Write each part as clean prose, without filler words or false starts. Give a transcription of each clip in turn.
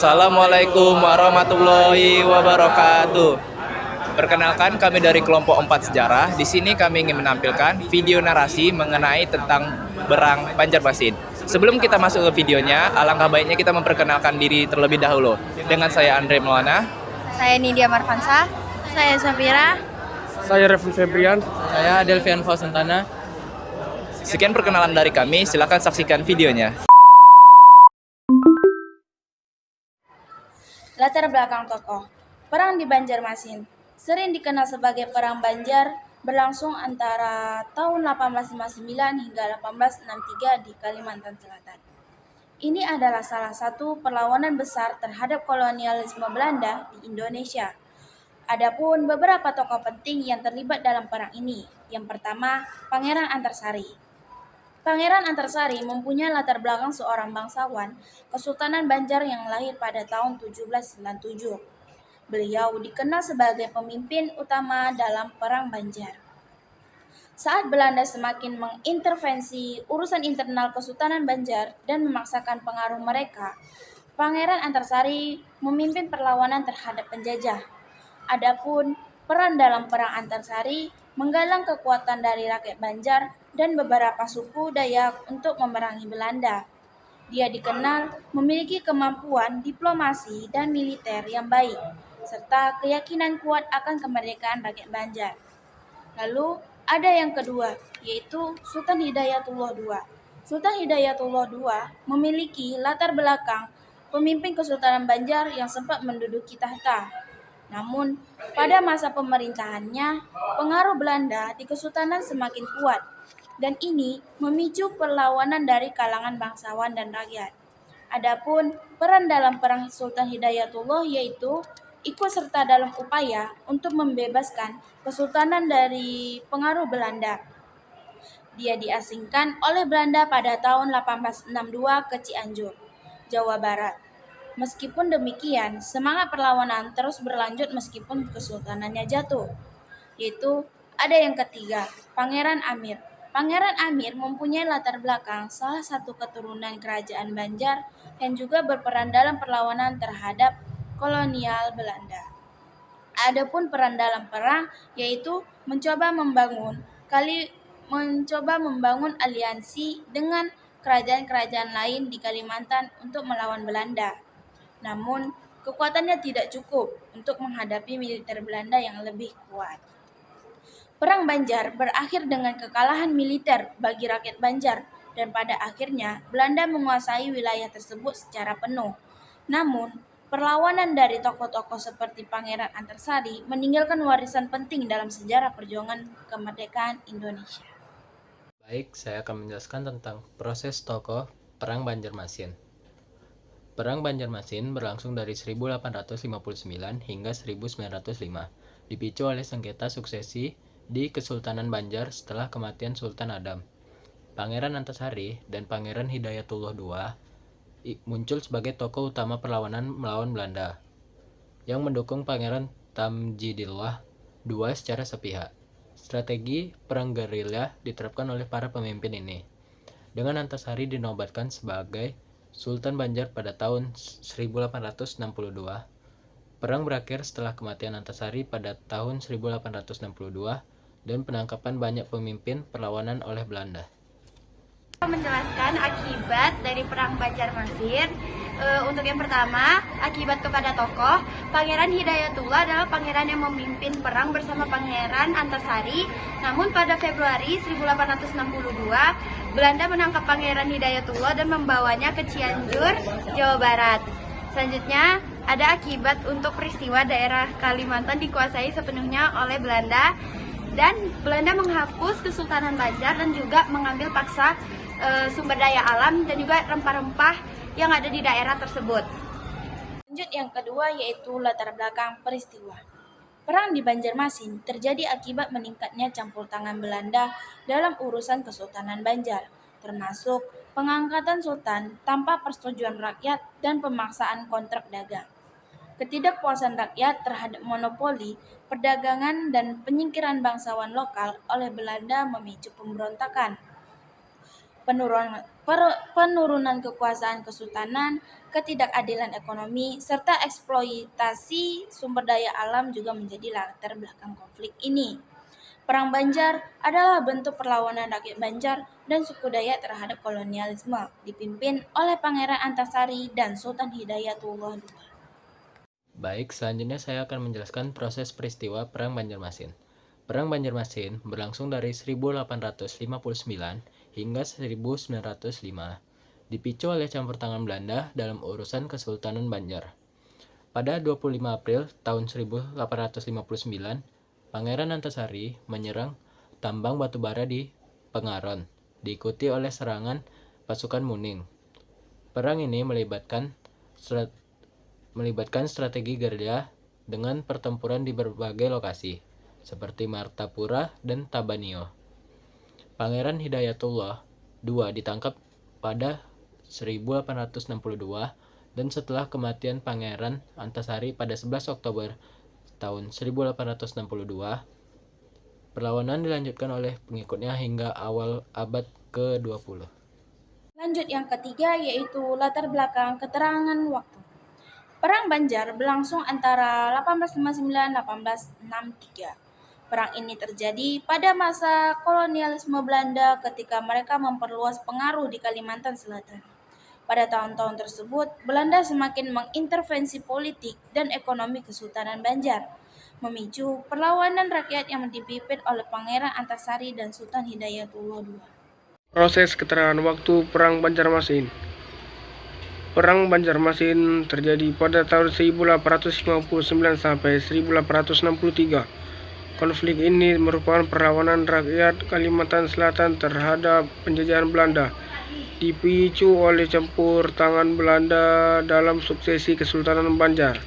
Assalamualaikum warahmatullahi wabarakatuh. Perkenalkan, kami dari kelompok 4 Sejarah. Di sini kami ingin menampilkan video narasi mengenai tentang Berang Banjarmasin. Sebelum kita masuk ke videonya, alangkah baiknya kita memperkenalkan diri terlebih dahulu. Dengan saya Andre Maulana. Saya Nidia Marfansa. Saya Safira. Saya Refun Febrian. Saya Delvian Fausantana. Sekian perkenalan dari kami, silakan saksikan videonya. Latar belakang tokoh. Perang di Banjarmasin, sering dikenal sebagai Perang Banjar, berlangsung antara tahun 1859 hingga 1863 di Kalimantan Selatan. Ini adalah salah satu perlawanan besar terhadap kolonialisme Belanda di Indonesia. Adapun beberapa tokoh penting yang terlibat dalam perang ini. Yang pertama, Pangeran Antarsari. Pangeran Antarsari mempunyai latar belakang seorang bangsawan Kesultanan Banjar yang lahir pada tahun 1797. Beliau dikenal sebagai pemimpin utama dalam Perang Banjar. Saat Belanda semakin mengintervensi urusan internal Kesultanan Banjar dan memaksakan pengaruh mereka, Pangeran Antarsari memimpin perlawanan terhadap penjajah. Adapun peran dalam Perang Antarsari menggalang kekuatan dari rakyat Banjar dan beberapa suku Dayak untuk memerangi Belanda. Dia dikenal memiliki kemampuan diplomasi dan militer yang baik, serta keyakinan kuat akan kemerdekaan rakyat Banjar. Lalu ada yang kedua, yaitu Sultan Hidayatullah II. Sultan Hidayatullah II memiliki latar belakang pemimpin Kesultanan Banjar yang sempat menduduki tahta. Namun, pada masa pemerintahannya, pengaruh Belanda di Kesultanan semakin kuat, dan ini memicu perlawanan dari kalangan bangsawan dan rakyat. Adapun peran dalam Perang Sultan Hidayatullah yaitu ikut serta dalam upaya untuk membebaskan Kesultanan dari pengaruh Belanda. Dia diasingkan oleh Belanda pada tahun 1862 ke Cianjur, Jawa Barat. Meskipun demikian, semangat perlawanan terus berlanjut meskipun kesultanannya jatuh. Yaitu ada yang ketiga, Pangeran Amir. Pangeran Amir mempunyai latar belakang salah satu keturunan kerajaan Banjar yang juga berperan dalam perlawanan terhadap kolonial Belanda. Adapun peran dalam perang yaitu mencoba membangun aliansi dengan kerajaan-kerajaan lain di Kalimantan untuk melawan Belanda. Namun, kekuatannya tidak cukup untuk menghadapi militer Belanda yang lebih kuat. Perang Banjar berakhir dengan kekalahan militer bagi rakyat Banjar dan pada akhirnya Belanda menguasai wilayah tersebut secara penuh. Namun, perlawanan dari tokoh-tokoh seperti Pangeran Antarsari meninggalkan warisan penting dalam sejarah perjuangan kemerdekaan Indonesia. Baik, saya akan menjelaskan tentang proses tokoh Perang Banjarmasin. Perang Banjarmasin berlangsung dari 1859 hingga 1905, dipicu oleh sengketa suksesi di Kesultanan Banjar setelah kematian Sultan Adam. Pangeran Antarsari dan Pangeran Hidayatullah II muncul sebagai tokoh utama perlawanan melawan Belanda, yang mendukung Pangeran Tamjidillah II secara sepihak. Strategi perang gerilya diterapkan oleh para pemimpin ini, dengan Antarsari dinobatkan sebagai Sultan Banjar pada tahun 1862. Perang berakhir setelah kematian Antarsari pada tahun 1862 dan penangkapan banyak pemimpin perlawanan oleh Belanda. Menjelaskan akibat dari Perang Banjarmasin. Untuk yang pertama, akibat kepada tokoh, Pangeran Hidayatullah adalah pangeran yang memimpin perang bersama Pangeran Antarsari. Namun pada Februari 1862, Belanda menangkap Pangeran Hidayatullah dan membawanya ke Cianjur, Jawa Barat. Selanjutnya, ada akibat untuk peristiwa daerah Kalimantan dikuasai sepenuhnya oleh Belanda, dan Belanda menghapus Kesultanan Banjar dan juga mengambil paksa sumber daya alam dan juga rempah-rempah yang ada di daerah tersebut. Lanjut yang kedua yaitu latar belakang peristiwa. Perang di Banjarmasin terjadi akibat meningkatnya campur tangan Belanda dalam urusan Kesultanan Banjar, termasuk pengangkatan sultan tanpa persetujuan rakyat dan pemaksaan kontrak dagang. Ketidakpuasan rakyat terhadap monopoli perdagangan dan penyingkiran bangsawan lokal oleh Belanda memicu pemberontakan. penurunan kekuasaan kesultanan, ketidakadilan ekonomi, serta eksploitasi sumber daya alam juga menjadi latar belakang konflik ini. Perang Banjar adalah bentuk perlawanan rakyat Banjar dan suku Dayak terhadap kolonialisme, dipimpin oleh Pangeran Antasari dan Sultan Hidayatullah II. Baik, selanjutnya saya akan menjelaskan proses peristiwa Perang Banjarmasin. Perang Banjarmasin berlangsung dari 1859 hingga 1905, dipicu oleh campur tangan Belanda dalam urusan Kesultanan Banjar. Pada 25 April tahun 1859, Pangeran Antasari menyerang tambang batubara di Pengaron, diikuti oleh serangan pasukan Muning. Perang ini melibatkan strategi gerilya dengan pertempuran di berbagai lokasi, seperti Martapura dan Tabanio. Pangeran Hidayatullah II ditangkap pada 1862 dan setelah kematian Pangeran Antasari pada 11 Oktober tahun 1862, perlawanan dilanjutkan oleh pengikutnya hingga awal abad ke-20. Lanjut yang ketiga yaitu latar belakang keterangan waktu. Perang Banjar berlangsung antara 1859-1863. Perang ini terjadi pada masa kolonialisme Belanda ketika mereka memperluas pengaruh di Kalimantan Selatan. Pada tahun-tahun tersebut, Belanda semakin mengintervensi politik dan ekonomi Kesultanan Banjar, memicu perlawanan rakyat yang dipimpin oleh Pangeran Antasari dan Sultan Hidayatullah II. Proses keterangan waktu Perang Banjarmasin. Perang Banjarmasin terjadi pada tahun 1859 sampai 1863. Konflik ini merupakan perlawanan rakyat Kalimantan Selatan terhadap penjajahan Belanda, dipicu oleh campur tangan Belanda dalam suksesi Kesultanan Banjar.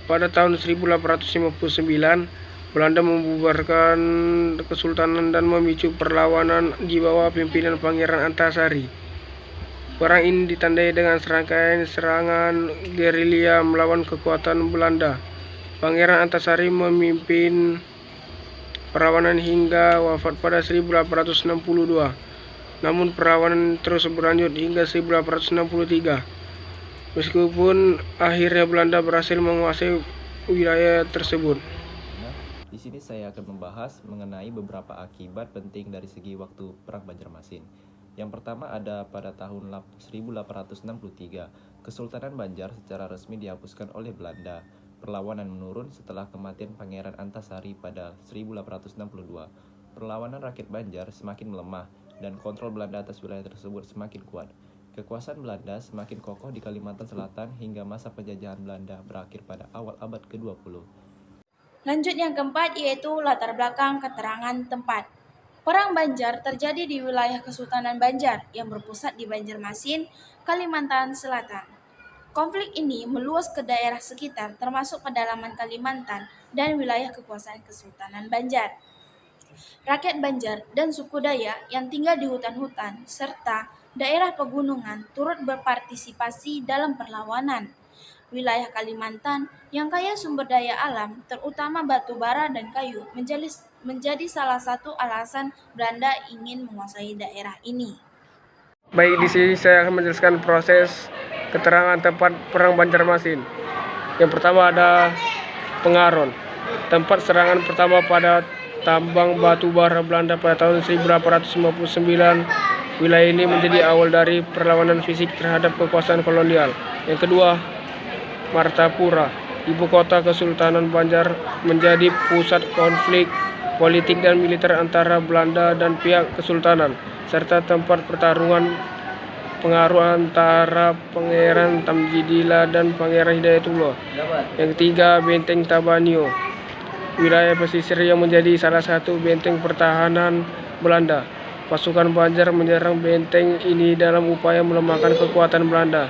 Pada tahun 1859, Belanda membubarkan kesultanan dan memicu perlawanan di bawah pimpinan Pangeran Antasari. Perang ini ditandai dengan serangkaian serangan gerilya melawan kekuatan Belanda. Pangeran Antasari memimpin perlawanan hingga wafat pada 1862. Namun perlawanan terus berlanjut hingga 1863. Meskipun akhirnya Belanda berhasil menguasai wilayah tersebut. Di sini saya akan membahas mengenai beberapa akibat penting dari segi waktu Perang Banjarmasin. Yang pertama ada pada tahun 1863, Kesultanan Banjar secara resmi dihapuskan oleh Belanda. Perlawanan menurun setelah kematian Pangeran Antasari pada 1862. Perlawanan rakyat Banjar semakin melemah dan kontrol Belanda atas wilayah tersebut semakin kuat. Kekuasaan Belanda semakin kokoh di Kalimantan Selatan hingga masa penjajahan Belanda berakhir pada awal abad ke-20. Lanjut yang keempat yaitu latar belakang keterangan tempat. Perang Banjar terjadi di wilayah Kesultanan Banjar yang berpusat di Banjarmasin, Kalimantan Selatan. Konflik ini meluas ke daerah sekitar termasuk pedalaman Kalimantan dan wilayah kekuasaan Kesultanan Banjar. Rakyat Banjar dan suku Dayak yang tinggal di hutan-hutan serta daerah pegunungan turut berpartisipasi dalam perlawanan. Wilayah Kalimantan yang kaya sumber daya alam, terutama batu bara dan kayu, menjadi salah satu alasan Belanda ingin menguasai daerah ini. Baik, di sini saya akan menjelaskan proses keterangan tempat Perang Banjarmasin. Yang pertama ada Pengaron. Tempat serangan pertama pada tambang batu bara Belanda pada tahun 1859. Wilayah ini menjadi awal dari perlawanan fisik terhadap kekuasaan kolonial. Yang kedua, Martapura, ibu kota Kesultanan Banjar, menjadi pusat konflik politik dan militer antara Belanda dan pihak Kesultanan, serta tempat pertarungan pengaruh antara Pangeran Tamjidillah dan Pangeran Hidayatullah. Yang ketiga, Benteng Tabanio, wilayah pesisir yang menjadi salah satu benteng pertahanan Belanda. Pasukan Banjar menyerang benteng ini dalam upaya melemahkan kekuatan Belanda.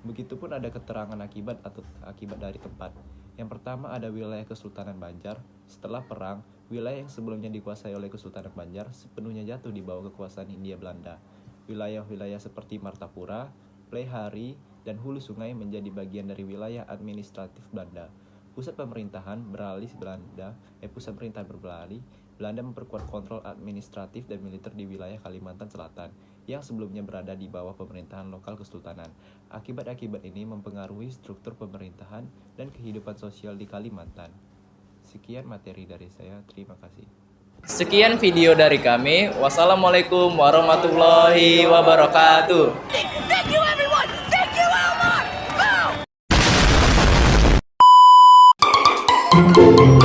Begitupun ada keterangan akibat atau akibat dari tempat. Yang pertama ada wilayah Kesultanan Banjar. Setelah perang, wilayah yang sebelumnya dikuasai oleh Kesultanan Banjar sepenuhnya jatuh di bawah kekuasaan Hindia Belanda. Wilayah-wilayah seperti Martapura, Pleihari, dan hulu sungai menjadi bagian dari wilayah administratif Belanda. Pusat pemerintahan beralih Belanda memperkuat kontrol administratif dan militer di wilayah Kalimantan Selatan yang sebelumnya berada di bawah pemerintahan lokal kesultanan. Akibat-akibat ini mempengaruhi struktur pemerintahan dan kehidupan sosial di Kalimantan. Sekian materi dari saya, terima kasih. Sekian video dari kami. Wassalamualaikum warahmatullahi wabarakatuh. Thank you, everyone! Thank you, Elmar! Boom!